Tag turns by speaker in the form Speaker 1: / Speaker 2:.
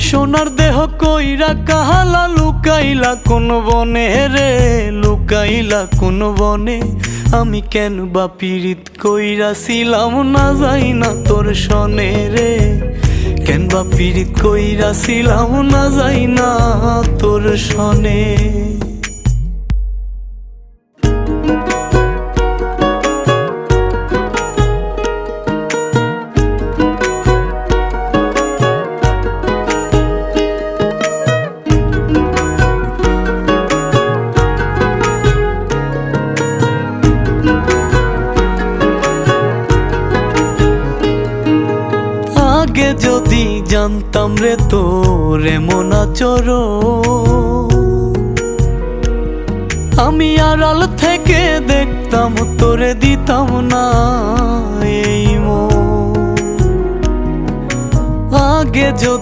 Speaker 1: সোনার দেহ কইরা কাহালা লুকাইলা কোন বনে রে, লুকাইলা কোন বনে। আমি কেন বা পীড়িত কইরাছিলাম না যাই না তোর সনে রে, কেন বা পীড়িত কইরাছিলাম না যাই না তোর সনে। আগে যদি জানতাম রে তোর এমন আচরণ, আমি আড়াল থেকে দেখতাম তোরে দিতাম না এই মন। আগে যদি